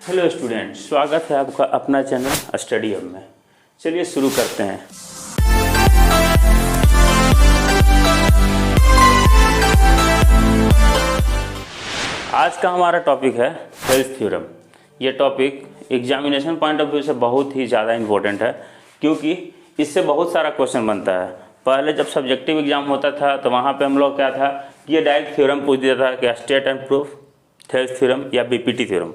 Hello student, स्वागत है आपका अपना चैनल स्टडी हब में। चलिए शुरू करते हैं। आज का हमारा टॉपिक है हेल्थ थ्योरम। ये topic examination point of view से बहुत ही ज़्यादा इम्पोर्टेंट है, क्योंकि इससे बहुत सारा क्वेश्चन बनता है। पहले जब सब्जेक्टिव एग्जाम होता था तो वहाँ पे हम लोग क्या था कि ये डायरेक्ट थ्योरम पूछ दिया था कि state and proof health theorem या बीपीटी थ्योरम।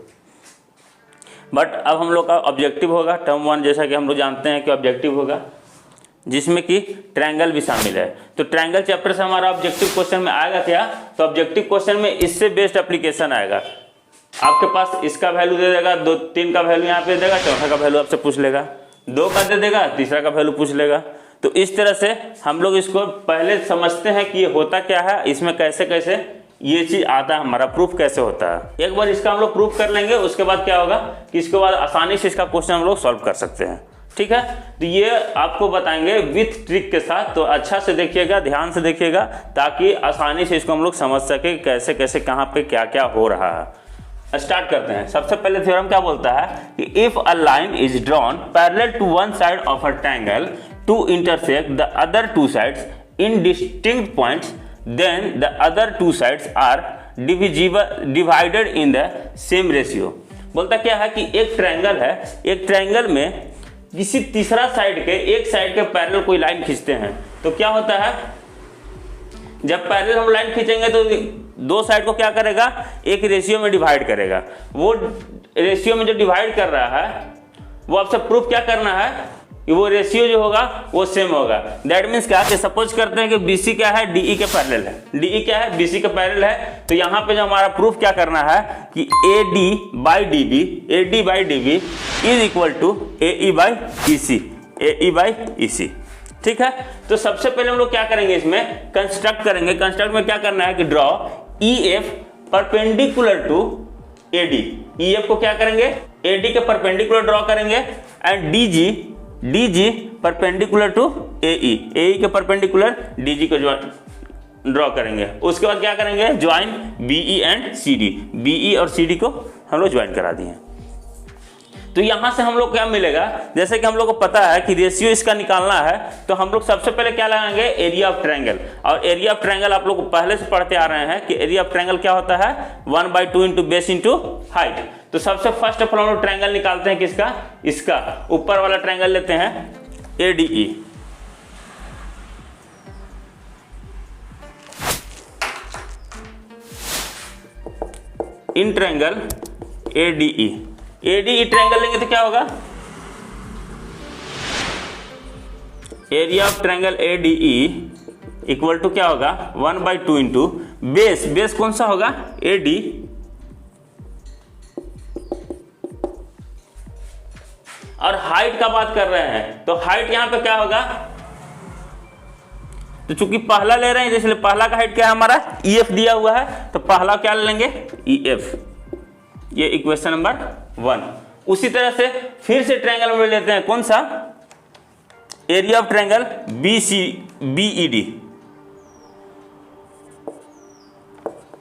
बट अब हम लोग का ऑब्जेक्टिव होगा टर्म 1, जैसा कि हम लोग जानते हैं कि ऑब्जेक्टिव होगा जिसमें कि ट्रायंगल भी शामिल है। तो ट्रायंगल चैप्टर से हमारा ऑब्जेक्टिव क्वेश्चन में आएगा क्या, तो ऑब्जेक्टिव क्वेश्चन में इससे बेस्ट एप्लीकेशन आएगा। आपके पास इसका वैल्यू दे देगा, 2 3 का वैल्यू यहाँ पे देगा, चौथा का वैल्यू आपसे पूछ लेगा, 2 का दे देगा, तीसरा का वैल्यू पूछ लेगा। तो इस तरह से हम लोग इसको पहले समझते हैं कि ये होता क्या है, इसमें कैसे कैसे ये चीज आता है, हमारा प्रूफ कैसे होता है। एक बार इसका हम लोग प्रूफ कर लेंगे, उसके बाद क्या होगा कि इसके बाद आसानी से इसका क्वेश्चन हम लोग सॉल्व कर सकते हैं। ठीक है, तो ये आपको बताएंगे विथ ट्रिक के साथ। तो अच्छा से देखिएगा, ध्यान से देखिएगा, ताकि आसानी से इसको हम लोग समझ सके कैसे कैसे कहाँ पे क्या क्या हो रहा है। स्टार्ट करते हैं। सबसे पहले थ्योरम क्या बोलता है कि if a line is drawn parallel to one side of a triangle to intersect the other two sides in distinct points, then the other two sides are divided in the same ratio। बोलता क्या है कि एक triangle है, एक triangle में किसी तीसरा साइड के एक साइड के पैरेलल कोई लाइन खींचते हैं तो क्या होता है, जब पैरेलल हम लाइन खींचेंगे तो 2 साइड को क्या करेगा, एक रेशियो में डिवाइड करेगा। वो रेशियो में जो डिवाइड कर रहा है वो आपसे प्रूफ क्या करना है कि वो रेशियो जो होगा वो सेम होगा। दैट मीन्स क्या कि सपोज करते हैं कि BC क्या है, DE के पैरेलल है, DE क्या है, BC के पैरेलल है। तो यहाँ पे जो हमारा प्रूफ क्या करना है कि AD by DB is equal to AE by EC। ठीक है, तो सबसे पहले हम लोग क्या करेंगे, इसमें कंस्ट्रक्ट करेंगे। कंस्ट्रक्ट में क्या करना है कि draw EF perpendicular to AD। EF को क्या करेंगे, AD के परपेंडिकुलर ड्रॉ करेंगे, and DG perpendicular to AE के परपेंडिकुलर DG को ड्रॉ करेंगे। उसके बाद क्या करेंगे, join BE and CD। BE और CD को हम लोग ज्वाइन करा दिए। तो यहां से हम लोग क्या मिलेगा, जैसे कि हम लोग को पता है कि रेशियो इसका निकालना है, तो हम लोग सबसे पहले क्या लगाएंगे, एरिया ऑफ ट्रायंगल। और एरिया ऑफ ट्रायंगल आप लोग पहले से पढ़ते आ रहे हैं कि एरिया ऑफ ट्रायंगल क्या होता है, 1/2 इंटू बेस इंटू हाइट। तो सबसे फर्स्ट ऑफ ऑल हम लोग ट्रायंगल निकालते हैं किसका, इसका ऊपर वाला ट्रायंगल लेते हैं ADE। In triangle ADE triangle लेंगे तो क्या होगा, area of triangle ADE equal to क्या होगा, 1/2 इंटू बेस कौन सा होगा, AD, और हाइट का बात कर रहे हैं तो हाइट यहां पे क्या होगा, तो चूंकि पहला ले रहे हैं इसलिए पहला का हाइट क्या है हमारा, EF दिया हुआ है, तो पहला क्या लेंगे, EF। ये इक्वेशन नंबर 1। उसी तरह से फिर से ट्रायंगल में लेते हैं, कौन सा, एरिया ऑफ ट्रायंगल BED।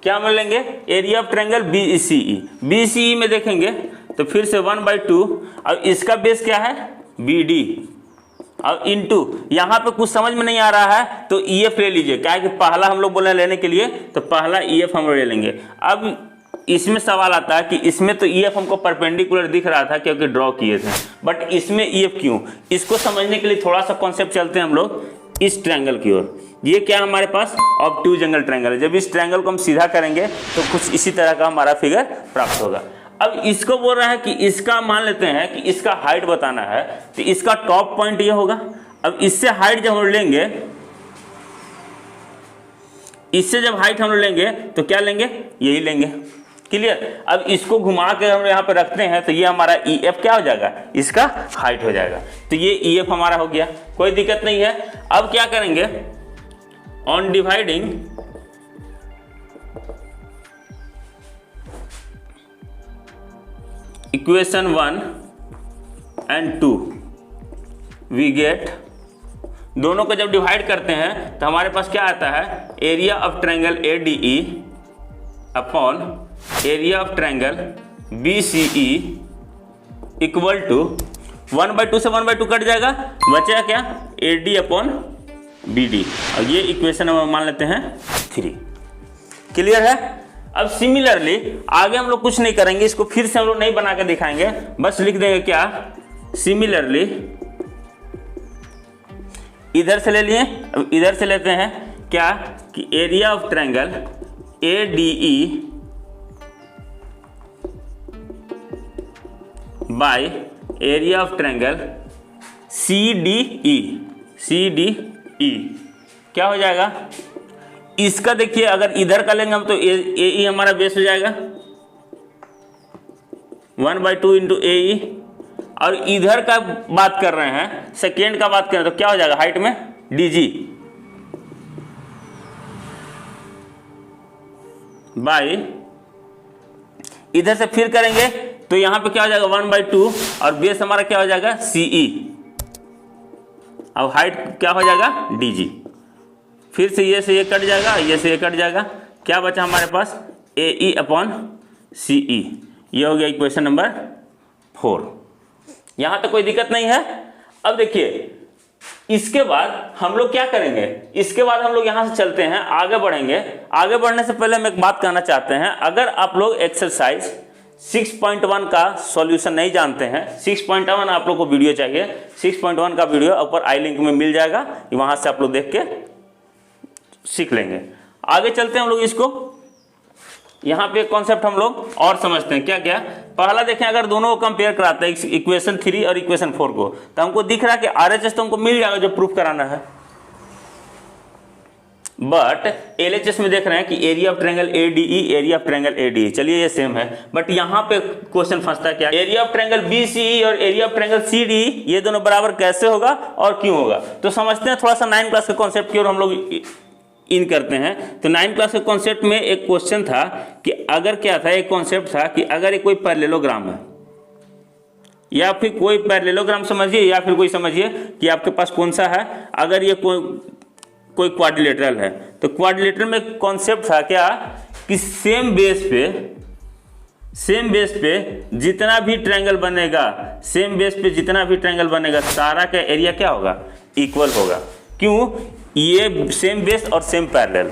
क्या में लेंगे, एरिया ऑफ ट्रायंगल BCE में देखेंगे तो फिर से 1/2, और इसका बेस क्या है, BD, और इनटू यहां पे कुछ समझ में नहीं आ रहा है तो EF ले लीजिए। क्या है कि पहला हम लोग बोले लेने के लिए, तो पहला EF हम लोग ले लेंगे। अब इसमें सवाल आता है कि इसमें तो EF हमको परपेंडिकुलर दिख रहा था क्योंकि ड्रॉ किए थे, बट इसमें EF क्यों, इसको समझने के लिए थोड़ा सा कॉन्सेप्ट चलते हैं हम लोग इस ट्रायंगल की ओर। ये क्या है हमारे पास, ऑब्ट्यूज एंगल ट्रायंगल है। जब इस ट्रायंगल को हम सीधा करेंगे तो कुछ इसी तरह का हमारा फिगर प्राप्त होगा। अब इसको बोल रहा है कि इसका मान लेते हैं कि इसका हाइट बताना है, तो इसका टॉप पॉइंट ये होगा। अब इससे हाइट जब हम लेंगे, इससे जब हाइट हम लेंगे तो क्या लेंगे, यही लेंगे। क्लियर। अब इसको घुमा के हम यहाँ पे रखते हैं तो ये हमारा EF क्या हो जाएगा, इसका हाइट हो जाएगा। तो ये EF हमारा हो गया, कोई दिक्कत नहीं है। अब क्या करेंगे, on dividing equation 1 and 2 we get, दोनों को जब डिवाइड करते हैं तो हमारे पास क्या आता है, area of triangle ADE upon area of triangle BCE equal to 1/2 से 1/2 कट जाएगा, बचेगा क्या AD अपॉन BD, और ये इक्वेशन हम मान लेते हैं 3। क्लियर है। अब सिमिलरली आगे हम लोग कुछ नहीं करेंगे, इसको फिर से हम लोग नहीं बना के दिखाएंगे, बस लिख देंगे क्या सिमिलरली, इधर से ले लिए, अब इधर से लेते हैं क्या कि area of triangle ADE by area of triangle CDE क्या हो जाएगा। इसका देखिए अगर इधर का लेंगे हम तो AE हमारा बेस हो जाएगा 1/2 इंटू AE, और इधर का बात कर रहे हैं, सेकेंड का बात कर रहे हैं तो क्या हो जाएगा हाइट में DG बाय, इधर से फिर करेंगे तो यहां पे क्या हो जाएगा 1/2 और बेस हमारा क्या हो जाएगा CE, अब हाइट क्या हो जाएगा DG, फिर से ये कट जाएगा, ये से ये कट जाएगा, क्या बचा हमारे पास AE अपॉन CE। ये हो गया इक्वेशन नंबर 4। यहां तक कोई दिक्कत नहीं है। अब देखिए इसके बाद हम लोग क्या करेंगे, इसके बाद हम लोग यहां से चलते हैं, आगे बढ़ेंगे। आगे बढ़ने से पहले हम एक बात कहना चाहते हैं, अगर आप लोग एक्सरसाइज 6.1 का सॉल्यूशन नहीं जानते हैं, 6.1 आप लोग को वीडियो चाहिए, 6.1 का वीडियो ऊपर आई लिंक में मिल जाएगा, वहां से आप लोग देख के सीख लेंगे। आगे चलते हैं हम लोग इसको, यहाँ पे कॉन्सेप्ट हम लोग और समझते हैं क्या क्या। पहला देखें, अगर दोनों को कंपेयर कराते हैं इक्वेशन 3 और इक्वेशन 4 को, तो हमको दिख रहा है कि RHS तो हमको मिल जाएगा जो प्रूफ कराना है, बट LHS में देख रहे हैं कि area of triangle ADE, area of triangle ADE, चलिए ये सेम है, बट यहाँ पे क्वेश्चन फंसता है क्या, एरिया ऑफ ट्रायंगल BCE और एरिया ऑफ ट्रायंगल CDE ये दोनों बराबर कैसे होगा और क्यों होगा। तो समझते हैं थोड़ा सा 9 क्लास के कॉन्सेप्ट की ओर हम लोग इन करते हैं। तो 9 क्लास के कॉन्सेप्ट में एक क्वेश्चन था कि अगर क्या था, एक कॉन्सेप्ट था कि अगर कोई पैरेललोग्राम है, या फिर कोई पैरेललोग्राम समझिए, या फिर कोई समझिए कि आपके पास कौन सा है, अगर ये कोई क्वाड्रिलेटरल है, तो क्वाड्रिलेटरल में कॉन्सेप्ट था क्या कि सेम बेस पे जितना भी ट्रायंगल बनेगा, सेम बेस पे जितना भी ट्रायंगल बनेगा सारा का एरिया क्या होगा इक्वल होगा। क्यों, ये सेम बेस और सेम पैरेलल।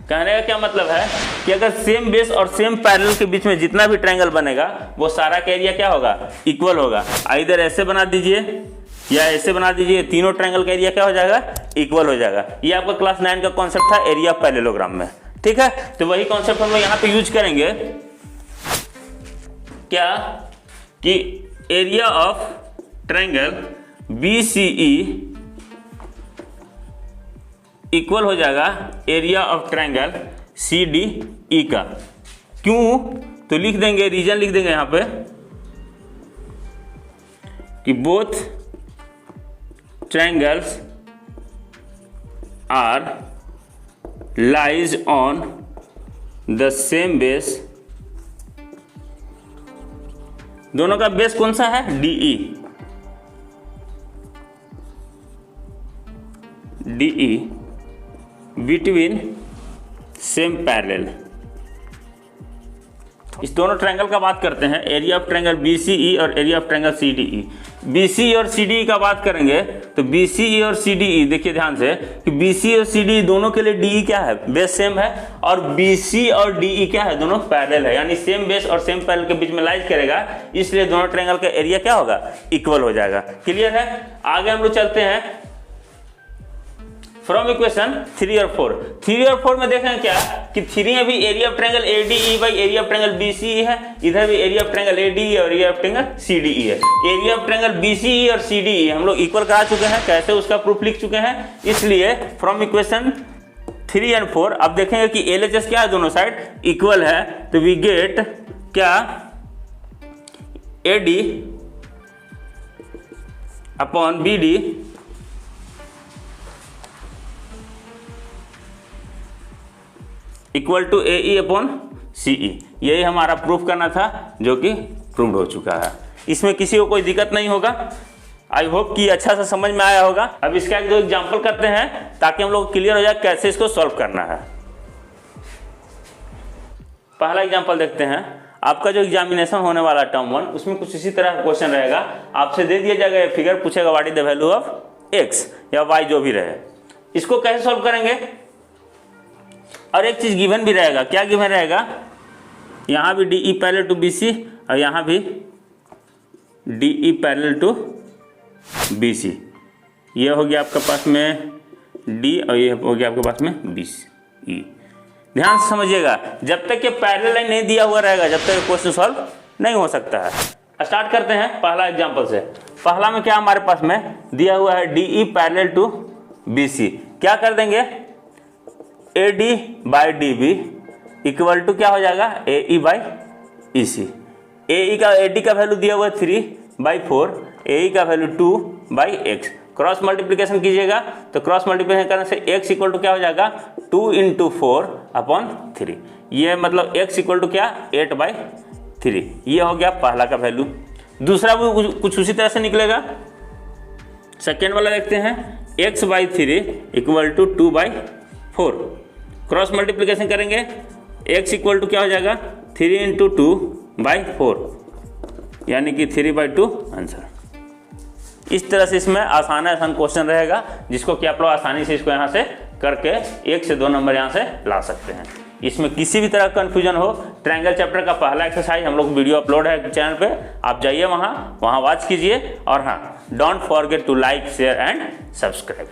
कहने का क्या मतलब है कि अगर सेम बेस और सेम पैरेलल के बीच में जितना भी ट्रायंगल बनेगा वो सारा का एरिया क्या होगा इक्वल होगा। इधर ऐसे बना दीजिए या ऐसे बना दीजिए, तीनों ट्रायंगल का एरिया क्या हो जाएगा इक्वल हो जाएगा। ये आपका क्लास 9 का कॉन्सेप्ट था एरिया ऑफ पैरेललोग्राम में, ठीक है। तो वही कॉन्सेप्ट हम लोग यहाँ पे यूज करेंगे क्या कि area of triangle BCE equal हो जाएगा एरिया ऑफ ट्रायंगल CDE का। क्यों, तो लिख देंगे, रीजन लिख देंगे यहां पे कि both triangles are lies on the same base. दोनों का बेस कौन सा है DE बिटवीन सेम पैरेलल। इस दोनों ट्रायंगल का बात करते हैं, एरिया ऑफ ट्रायंगल BCE और area of triangle CDE। BCE और CDE का बात करेंगे तो BCE और CDE देखिए ध्यान से कि BCE और CDE दोनों के लिए DE क्या है बेस सेम है, और BC और DE क्या है दोनों पैरेलल है, यानी सेम बेस और सेम पैरेलल के बीच में लाइज करेगा, इसलिए दोनों ट्रायंगल का एरिया क्या होगा इक्वल हो जाएगा। क्लियर है। आगे हम लोग चलते हैं फ्रॉम इक्वेशन 3 और 4। 3 और 4 में देखें क्या कि 3 में भी area of triangle ADE by area of triangle BCE है, इधर भी एरिया ऑफ ट्रायंगल ADE और एरिया ऑफ ट्रायंगल CDE है। एरिया ऑफ ट्रायंगल BCE और CDE हम लोग इक्वल करा चुके हैं, कैसे उसका प्रूफ लिख चुके हैं, इसलिए फ्रॉम इक्वेशन 3 एंड 4 अब देखेंगे कि LHS क्या है दोनों साइड इक्वल है, तो वी गेट क्या AD upon BD equal to AE upon CE। यही हमारा प्रूफ करना था जो कि प्रूव्ड हो चुका है। इसमें किसी को कोई दिक्कत नहीं होगा। आई होप कि अच्छा सा समझ में आया होगा। अब इसका एक दो एग्जाम्पल करते हैं ताकि हम लोग क्लियर हो जाए कैसे इसको सॉल्व करना है। पहला एग्जाम्पल देखते हैं। आपका जो एग्जामिनेशन होने वाला टर्म 1 उसमें कुछ इसी तरह का क्वेश्चन रहेगा। आपसे दे दिया जाएगा एक फिगर, पूछेगा what is the value of x या वाई जो भी रहे, इसको कैसे सॉल्व करेंगे। और एक चीज गिवन भी रहेगा, क्या गिवन रहेगा, यहाँ भी D E parallel to B C और यहाँ भी D E parallel to B C. ये हो गया आपके पास में डी और ये हो गया आपके पास में बी सी। ध्यान से समझिएगा, जब तक ये पैरेलल लाइन नहीं दिया हुआ रहेगा जब तक क्वेश्चन सॉल्व नहीं हो सकता है। स्टार्ट करते हैं पहला एग्जांपल से। पहला में क्या हमारे पास में दिया हुआ है D E parallel to B C. क्या कर देंगे, A D by D B equal to क्या हो जाएगा, A E by E C. A D का वैल्यू दिया हुआ है 3/4, ए ई का वैल्यू 2/x। क्रॉस मल्टीप्लिकेशन कीजिएगा तो क्रॉस मल्टीप्लिकेशन करने से x इक्वल टू क्या हो जाएगा, 2 × 4/3। ये मतलब x इक्वल टू क्या, 8/3। ये हो गया पहला का वैल्यू। दूसरा भी कुछ उसी तरह से निकलेगा। सेकेंड वाला देखते हैं, x/3 equal to 2/4। Cross multiplication करेंगे, x इक्वल टू क्या हो जाएगा, 3 × 2/4 यानी कि 3/2 आंसर। इस तरह से इसमें आसान क्वेश्चन रहेगा जिसको कि आप लोग आसानी से इसको यहाँ से करके 1 से 2 नंबर यहाँ से ला सकते हैं। इसमें किसी भी तरह का कन्फ्यूजन हो, ट्रायंगल चैप्टर का पहला एक्सरसाइज हम लोग वीडियो अपलोड है चैनल पे, आप जाइए वहाँ वॉच कीजिए। और हाँ, don't forget to like share and subscribe.